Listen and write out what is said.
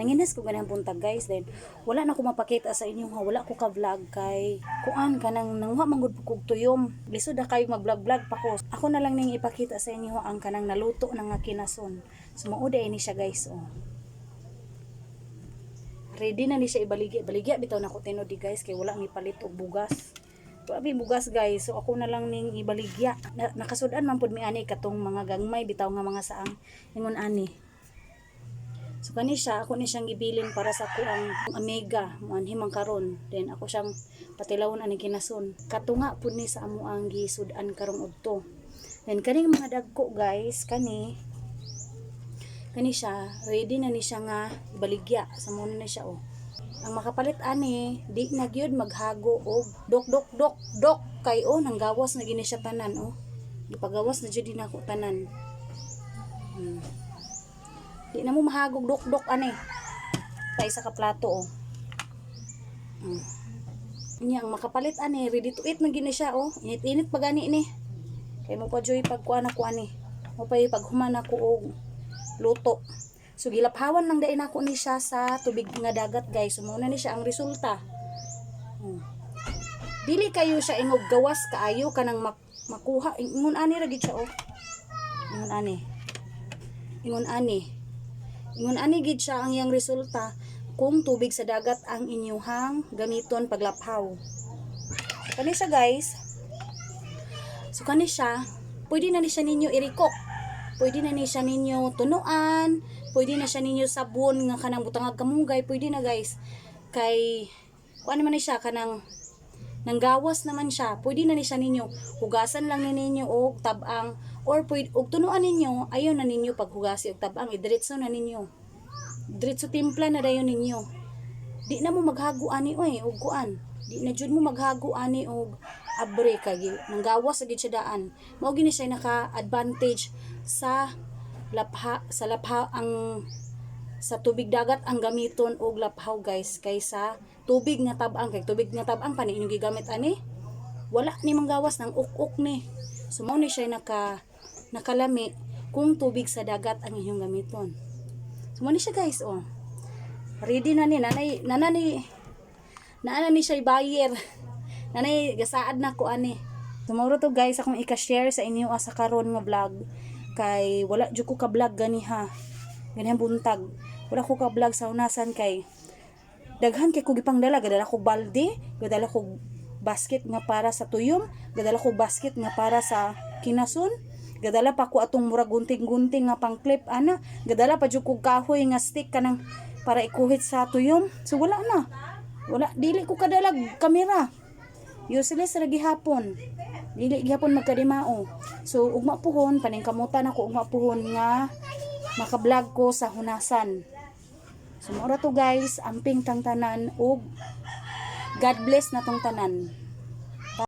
Nanginas ko ganang punta guys, then wala na ko mapakita sa inyo ha, wala ko ka-vlog kay kuan kanang nangwa manggod kog tuyom. Lisod na kayo mag-vlog-vlog pa ko. Ako na lang ning ipakita sa inyo ang kanang naluto ng nga kinason. Sumuoda ini siya guys oh. Ready na ni siya ibaligya. Baligya bitaw na ko tinodi guys kay wala mi palit og bugas. Wala mi bugas guys, so ako na lang ning ibaligya. Nakasudan man pud mi ani katong mga gagmay bitaw nga mga saang ingon ani. So kani siya, ako ni siyang gibilin para sa ko ang omega, muanhim ang karon. Then ako siyang patilawon ani kinason. Katunga pud ni sa amo ang gisudan karong udto. Then kaning mga dagko guys, kani siya, ready na ni siya nga baligya. Sa muna na siya oh. Ang makapalit ani, di na gyud maghago og dok kay oh nang gawas na gini siya tanan oh. Gipagawas na jud din ako tanan. Di na mo mahagog dok ani. Kay sa kaplato oh. Nya ang makapalit ani, ready to eat na gini siya oh. Init-init pa gani ni. Kay mo pa joy pagkuan ako ani. Mo pa paghuman ako og luto. So gilaphawan lang dain ako ni siya sa tubig nga dagat guys. So muna ni siya ang resulta. Dili kayo siya ingog gawas kaayo kanang makuha. Ingon ani ra gid siya oh. Ingon ani gid siya ang iyang resulta kung tubig sa dagat ang inyuhang gamiton paglaphaw. Kani siya guys. So kani siya, pwede na ni siya ninyo irikok. Pwede na ni siya ninyo tunuan, pwede na siya ninyo sabon nga kanang butangag kamunggay, pwede na guys. Kay kuan man ni siya kanang nanggawas naman siya. Pwede na ni siya ninyo hugasan lang ni ninyo og tabang or pwede og tunuan ninyo, ayon na ninyo paghugasi og tabang, idiretso na ninyo. Diretso timpla na dayon ninyo. Di na mo maghago ani oy og kuan. Di na jud mo maghago ani og abre kay nanggawas gid siya daan. Mao gini siya naka-advantage sa lapha ang sa tubig dagat ang gamiton og laphaw guys kaysa tubig nga tabang. Kay tubig nga tabang pa ni inyong gigamit ani wala ni manggawas ng uk-uk ni. So mao ni siya nakalami kung tubig sa dagat ang inyong gamiton. So mao ni siya guys oh. Ready na ni nanay ni siya buyer. Nanay gasaad na ko ani. Tomorrow to guys akong ika-share sa inyo sa karon nga vlog kay wala jud ko ka vlog gani ha. Ganyan buntag. Wala ko ka vlog sa unasan kay daghan kay ko gipangdala, gadala ko balde, gadala ko basket nga para sa tuyom, gadala ko basket nga para sa kinason, gadala pa ko atong murag gunting-gunting nga pang-clip ana, gadala pa jud ko kahoy nga stick kanang para ikuhit sa tuyom. So wala na. Wala dili ko kadalag kamera. Useless ra gihapon. Dili gihapon magkadimao. So ugma puhon paningkamutan ako ugma puhon nga maka-vlog ko sa hunasan. So mura to guys, amping tang tanan ug God bless na tong tanan.